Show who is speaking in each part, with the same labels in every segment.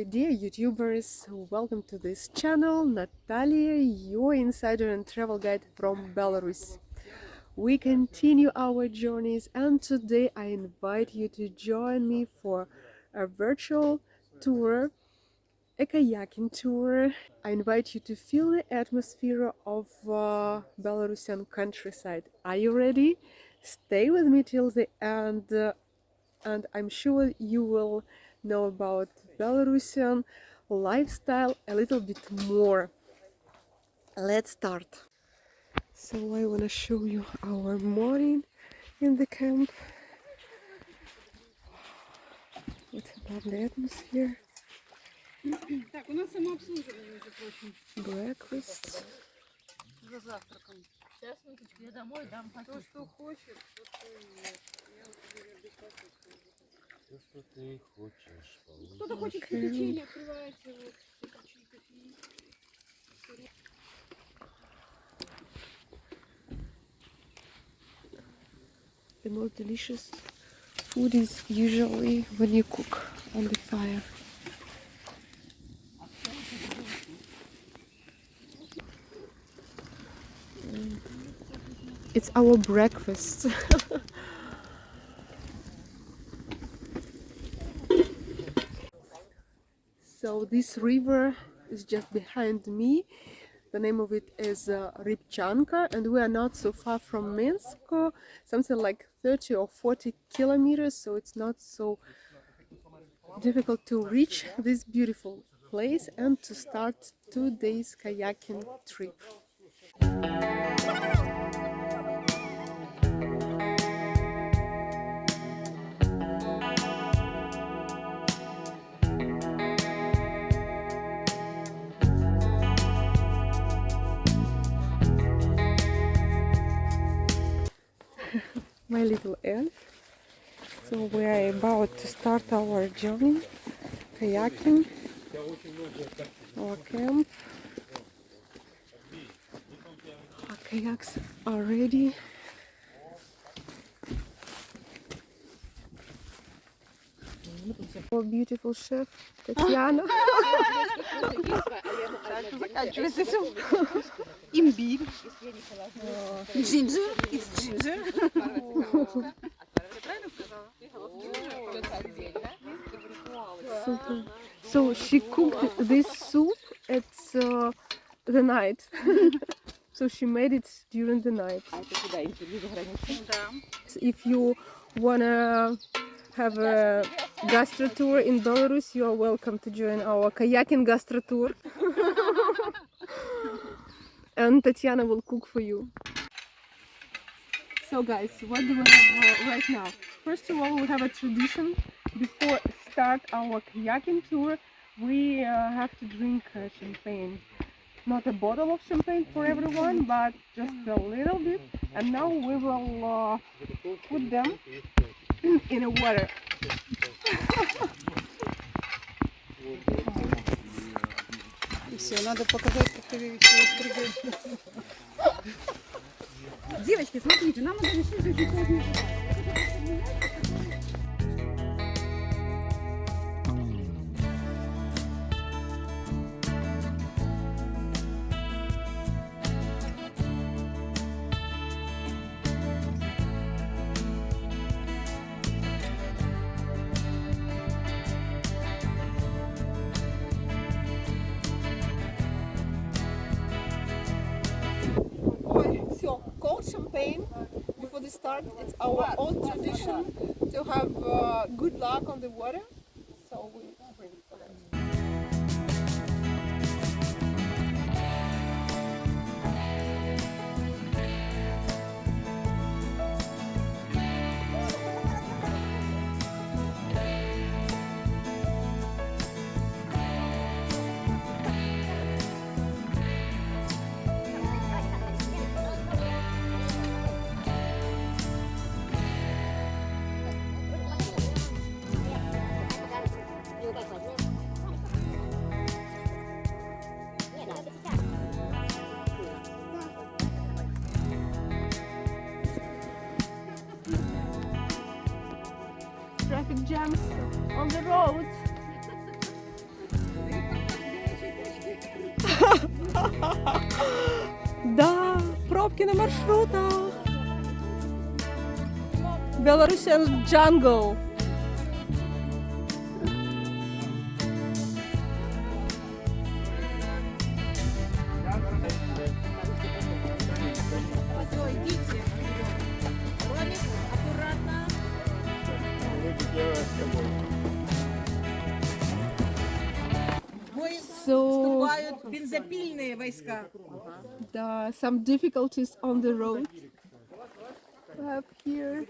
Speaker 1: dear YouTubers, welcome to this channel. Natalia, your insider and travel guide from Belarus. We continue our journeys, and today I invite you to join me for a virtual tour, a kayaking tour. I invite you to feel the atmosphere of Belarusian countryside. Are you ready? Stay with me till the end, and I'm sure you will know about Belarusian lifestyle a little bit more. Let's start. So I want to show you our morning in the camp. It's a lovely atmosphere.
Speaker 2: Так, у нас самообслуживание, между прочим.
Speaker 1: Breakfast.
Speaker 2: За завтраком.
Speaker 3: Сейчас, минуточку, я домой дам
Speaker 2: То, что хочешь, то, что и нет. Я вот тебе бесплатно скажу.
Speaker 4: То, что ты хочешь.
Speaker 2: Кто-то хочет печенье, открываете вот всякие кофеи.
Speaker 1: The most delicious food is usually when you cook on the fire. It's our breakfast. So this river is just behind me. The name of it is Rybchanka, and we are not so far from Minsk, something like 30 or 40 kilometers, so it's not so difficult to reach this beautiful place and to start 2 days kayaking trip. My little elf. So we are about to start our journey, kayaking, our camp. Our kayaks are ready. Our beautiful chef, Tatiana.
Speaker 2: Имбирь. Джинджер. Из джинджер. Правильно сказала?
Speaker 1: Super. So she cooked this soup at the night. So she made it during the night. So if you wanna have a gastro tour in Belarus, you are welcome to join our kayaking gastro tour. And Tatiana will cook for you. So guys, what do we have right now? First of all, we have a tradition. Before start our kayaking tour, we have to drink champagne. Not a bottle of champagne for everyone, but just a little bit. And now we will put them in the water.
Speaker 2: И все, надо показать, как ты все прыгаешь. Девочки, смотрите, нам надо решить очень сложную задачу.
Speaker 1: So, cold champagne before the start. It's our old tradition to have good luck on the water. So we bring it for that. Traffic jams on the road. Пробки на маршрутах. Belarusian jungle.
Speaker 3: Все, идите. Ролик, аккуратно. Бой
Speaker 1: So
Speaker 3: вступают бензопильные войска.
Speaker 1: some difficulties on the road. We have here.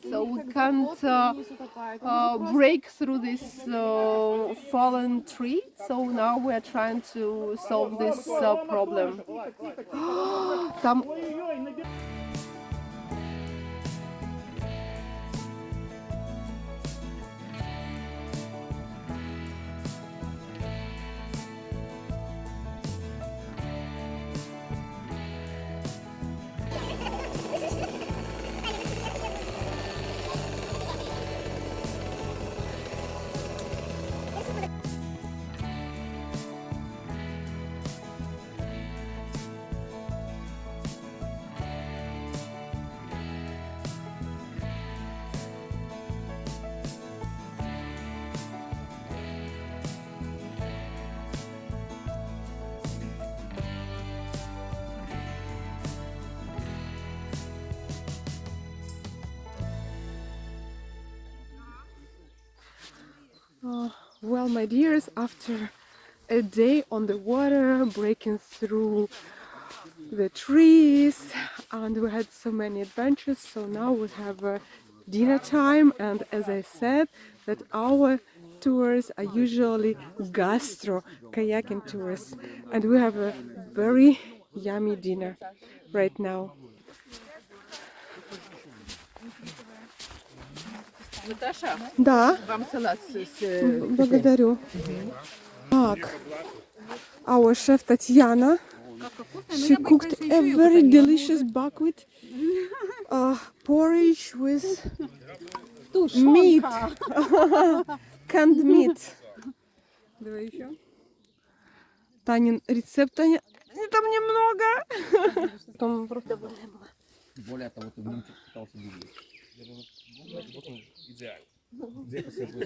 Speaker 1: So we can't break through this fallen tree. So now we are trying to solve this problem. Там well, my dears, after a day on the water, breaking through the trees, and we had so many adventures, so now we have dinner time. And as I said, that our tours are usually gastro kayaking tours, and we have a very yummy dinner right now.
Speaker 2: Наташа,
Speaker 1: Да,
Speaker 2: вам салат
Speaker 1: благодарю. Так, our chef Tatiana, she cooked a very delicious buckwheat porridge with meat, canned meat. Давай еще. Танин рецепт, Таня, там немного. Там просто
Speaker 4: Более того, ты в нем пытался гуглить.
Speaker 5: Вот он идеально.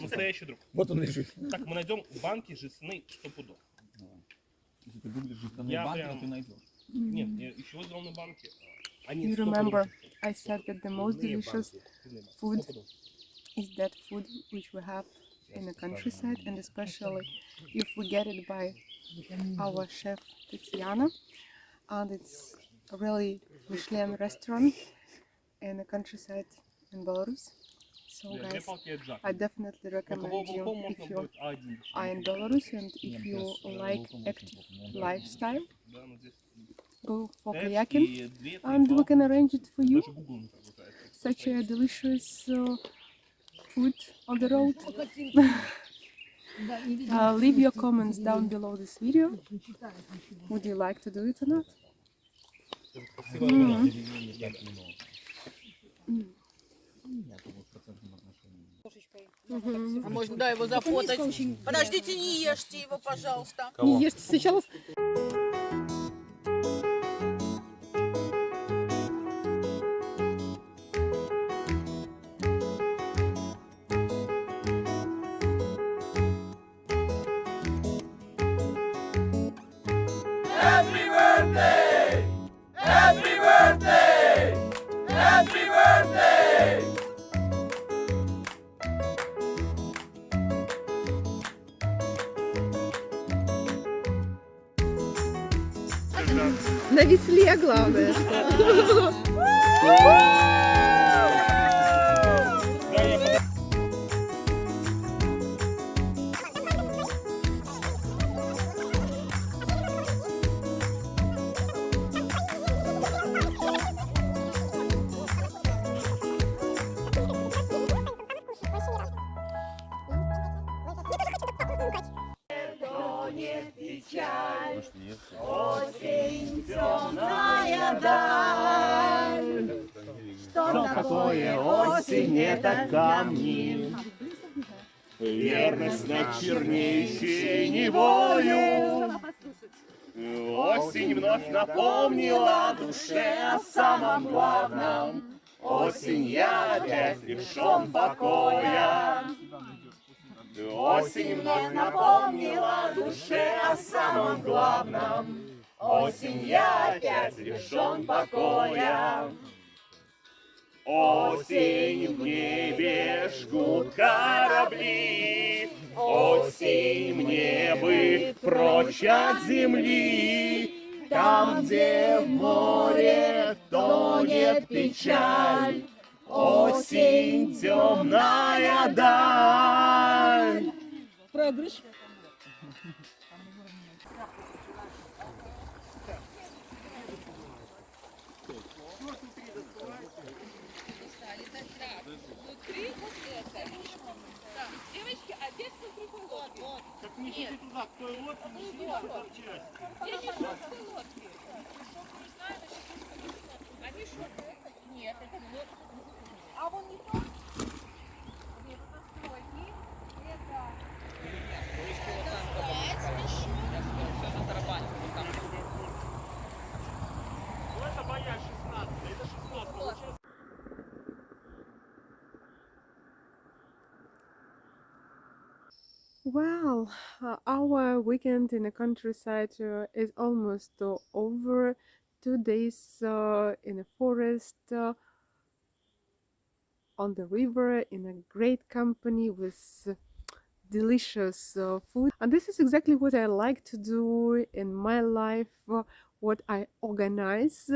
Speaker 5: Настоящий друг.
Speaker 4: Вот он лежит.
Speaker 5: Так, мы найдем банки жестяные 100 пудов.
Speaker 4: Если ты гуглишь жестяные
Speaker 5: Я
Speaker 4: банки,
Speaker 5: прям-
Speaker 4: то ты найдешь.
Speaker 5: Нет, из чего сделаны банки? Они
Speaker 1: You
Speaker 5: 100
Speaker 1: remember,
Speaker 5: пудов.
Speaker 1: I said that the most
Speaker 5: Пивные
Speaker 1: delicious
Speaker 5: банки, пивные банки,
Speaker 1: food
Speaker 5: 100 пудов.
Speaker 1: is that food which we have in the countryside, and especially if we get it by our chef Tatiana, and it's a really Michelin restaurant in the countryside in Belarus. So
Speaker 5: Две
Speaker 1: guys,
Speaker 5: палки от Джака.
Speaker 1: I definitely recommend you
Speaker 5: Волком
Speaker 1: if
Speaker 5: можно
Speaker 1: you
Speaker 5: будет один.
Speaker 1: are in Belarus and if you like active lifestyle,
Speaker 5: Да, ну здесь
Speaker 1: go for
Speaker 5: 5
Speaker 1: kayaking,
Speaker 5: и 2, 3
Speaker 1: and we
Speaker 5: палки.
Speaker 1: can arrange it for you.
Speaker 5: Даже Google не прогружается.
Speaker 1: Such a delicious food on the road. Leave your comments down below this video. Would you like to do it or not?
Speaker 3: А можно, да, его зафотать. Подождите, не ешьте его, пожалуйста.
Speaker 1: Не ешьте сначала. На весле главное.
Speaker 6: Что такое осень, это камни.
Speaker 5: Верность над чернеющей невою. Осень вновь напомнила душе о самом главном. Осень, я опять лишен покоя. Осень вновь напомнила душе о самом главном. Осень, я опять лишен покоя. Осень, в небе жгут корабли. Осень, мне бы прочь от земли. Там, где в море тонет печаль. Осень, темная даль.
Speaker 3: Проигрыш?
Speaker 2: Девочки, опять внутри лодки.
Speaker 5: Так несите туда, к той лодке, несите сюда в часть.
Speaker 2: Я не шел в той лодке. Не знаю, они что? Нет, это вот. А вон не то? Нет, это стойки. Это...
Speaker 5: Ну это моя 16, это 16 получается.
Speaker 1: Well, our weekend in the countryside is almost over. 2 days in the forest, on the river, in a great company with delicious food. And this is exactly what I like to do in my life, what I organize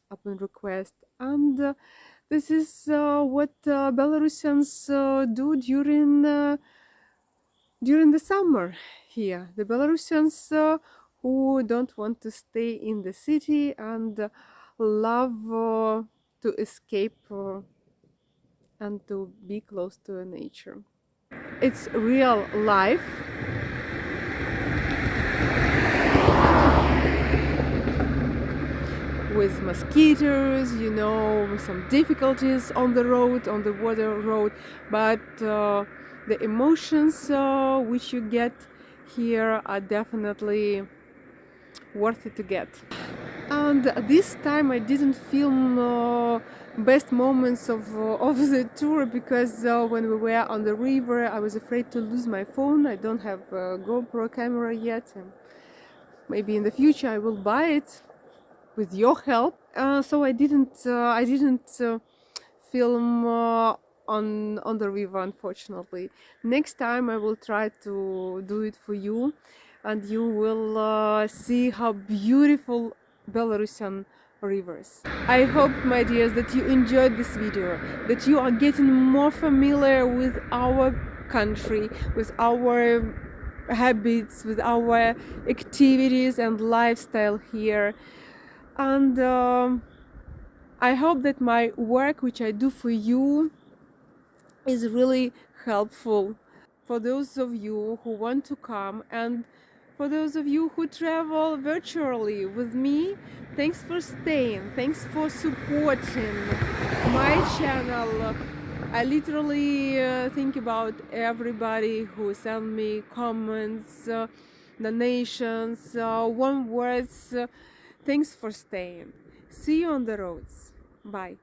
Speaker 1: upon request. And this is what Belarusians do during the summer here. The Belarusians who don't want to stay in the city and love to escape and to be close to nature. It's real life. With mosquitoes, you know, some difficulties on the road, on the water road, but the emotions which you get here are definitely worth it to get. And this time I didn't film best moments of the tour because when we were on the river I was afraid to lose my phone. I don't have a GoPro camera yet, and maybe in the future I will buy it with your help. So I didn't film on the river, unfortunately. Next time I will try to do it for you, and you will see how beautiful Belarusian rivers. I hope, my dears, that you enjoyed this video, that you are getting more familiar with our country, with our habits, with our activities and lifestyle here. And I hope that my work, which I do for you, is really helpful for those of you who want to come, and for those of you who travel virtually with me. Thanks for staying, thanks for supporting my channel. I literally think about everybody who send me comments, donations, warm words. Thanks for staying. See you on the roads. Bye.